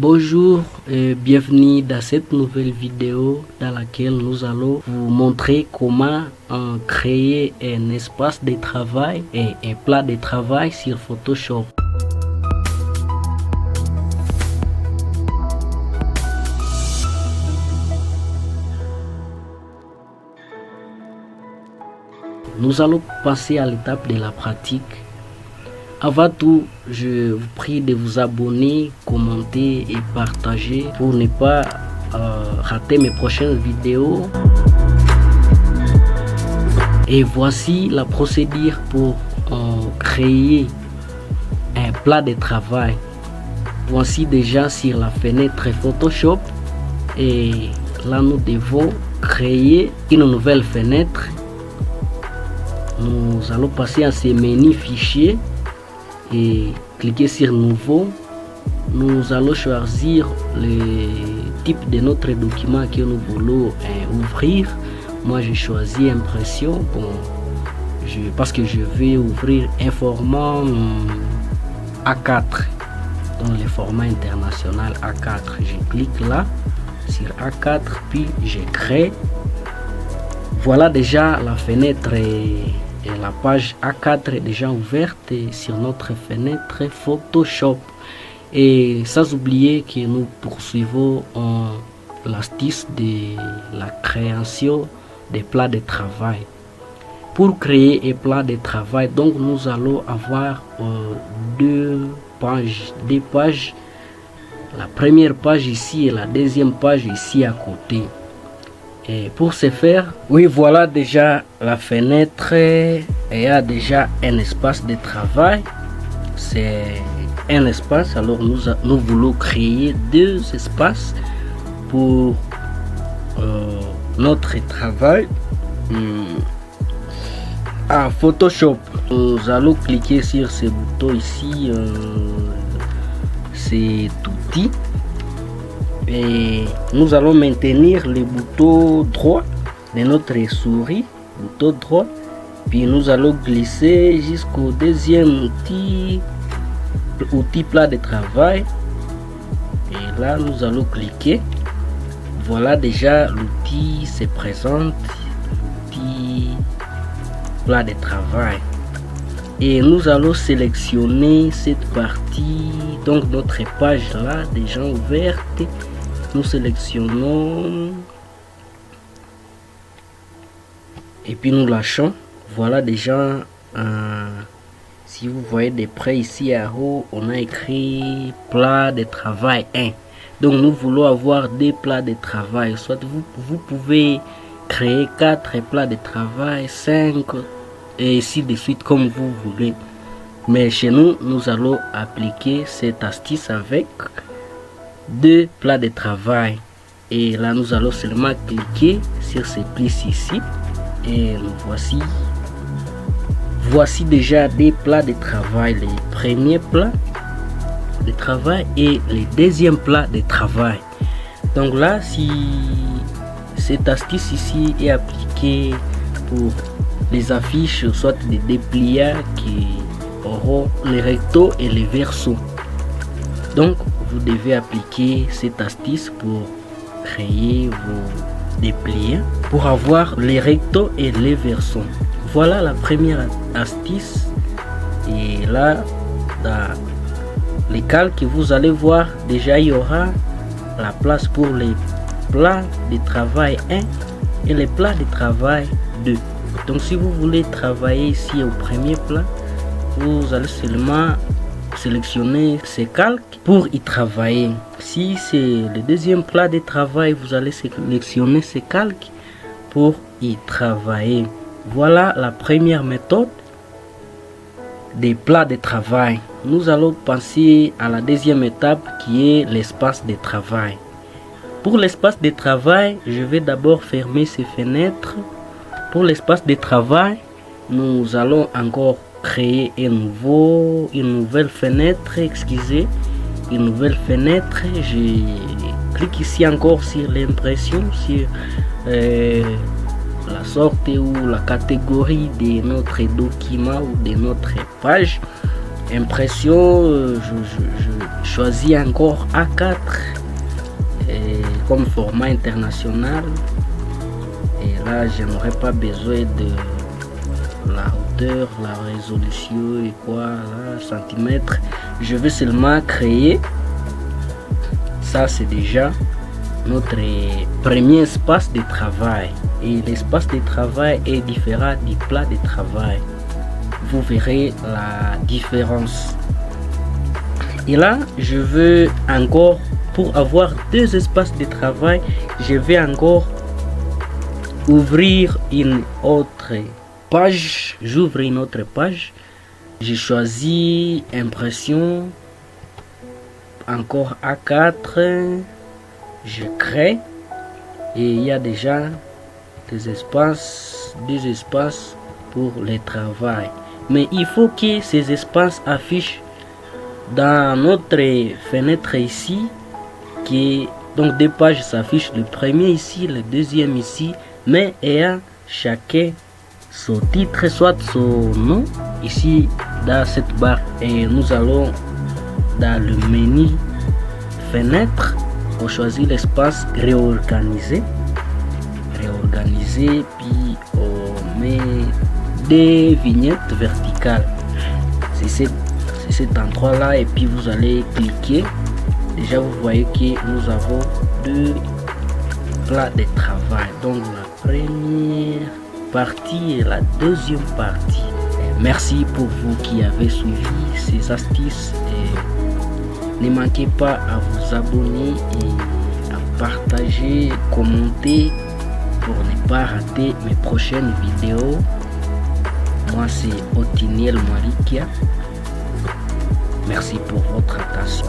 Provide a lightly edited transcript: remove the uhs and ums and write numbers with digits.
Bonjour et bienvenue dans cette nouvelle vidéo dans laquelle nous allons vous montrer comment créer un espace de travail et un plat de travail sur Photoshop. Nous allons passer à l'étape de la pratique. Avant tout, je vous prie de vous abonner, commenter et partager pour ne pas rater mes prochaines vidéos. Et voici la procédure pour créer un plat de travail. Voici déjà sur la fenêtre Photoshop et là nous devons créer une nouvelle fenêtre. Nous allons passer à ce menu fichier et cliquer sur nouveau. Nous allons choisir le type de notre document que nous voulons ouvrir. Moi j'ai choisi impression parce que je vais ouvrir un format A4, dans le format international A4. Je clique là sur A4 puis je crée. Voilà déjà la fenêtre et la page A4 est déjà ouverte sur notre fenêtre Photoshop. Et sans oublier que nous poursuivons l'astuce de la création des plats de travail. Pour créer un plat de travail, donc nous allons avoir deux pages. La première page ici et la deuxième page ici à côté. Et pour ce faire, oui, voilà déjà la fenêtre. Il y a déjà un espace de travail. C'est un espace. Alors nous voulons créer deux espaces pour notre travail à Photoshop. Nous allons cliquer sur ce bouton ici, cet outil. Et nous allons maintenir le bouton droit de notre souris, bouton droit, puis nous allons glisser jusqu'au deuxième outil plat de travail. Et là nous allons cliquer. Voilà déjà l'outil se présente, l'outil plat de travail. Et nous allons sélectionner cette partie, donc notre page là déjà ouverte. Nous sélectionnons et puis nous lâchons. Voilà déjà, si vous voyez de près ici à haut, on a écrit plat de travail 1. Donc nous voulons avoir des plats de travail. Soit vous pouvez créer 4 plats de travail, 5 et ainsi de suite comme vous voulez. Mais chez nous, nous allons appliquer cette astuce avec deux plats de travail. Et là nous allons seulement cliquer sur ces plis ici et nous voici déjà des plats de travail, les premiers plats de travail et les deuxièmes plats de travail. Donc là, si cette astuce ici est appliquée pour les affiches, soit des dépliants qui auront les rectos et les versos, donc vous devez appliquer cette astuce pour créer vos dépliants pour avoir les rectos et les versos. Voilà la première astuce. Et là, dans les calques, vous allez voir déjà il y aura la place pour les plats de travail 1 et les plats de travail 2. Donc si vous voulez travailler ici au premier plat, vous allez seulement sélectionner ces calques pour y travailler. Si c'est le deuxième plat de travail, vous allez sélectionner ces calques pour y travailler. Voilà la première méthode des plats de travail. Nous allons passer à la deuxième étape qui est l'espace de travail. Pour l'espace de travail, je vais d'abord fermer ces fenêtres. Pour l'espace de travail, nous allons encore créer une nouvelle fenêtre, une nouvelle fenêtre. Je clique ici encore sur l'impression, sur la sorte ou la catégorie de notre document ou de notre page. impression, je choisis encore A4 comme format international. Et là, je n'aurai pas besoin de la hauteur, la résolution et quoi, là, centimètres. Je vais seulement créer. Ça, c'est déjà notre premier espace de travail. Et l'espace de travail est différent du plat de travail. Vous verrez la différence. Et là, je veux encore, pour avoir deux espaces de travail, je vais encore ouvrir une autre page. J'ouvre une autre page. J'ai choisi impression, encore A4. Je crée et il y a déjà deux espaces pour le travail. Mais il faut que ces espaces affichent dans notre fenêtre ici, donc deux pages s'affichent, le premier ici, le deuxième ici, mais ayant chacun son titre, soit son nom ici dans cette barre. Et nous allons dans le menu fenêtre, on choisit l'espace réorganiser, puis on met des vignettes verticales. C'est cet endroit là, et puis vous allez cliquer. Déjà vous voyez que nous avons deux plats de travail, donc la première partie et la deuxième partie. Et merci pour vous qui avez suivi ces astuces, et ne manquez pas à vous abonner et à partager, commenter pour ne pas rater mes prochaines vidéos. Moi c'est Otiniel Marikia. Merci pour votre attention.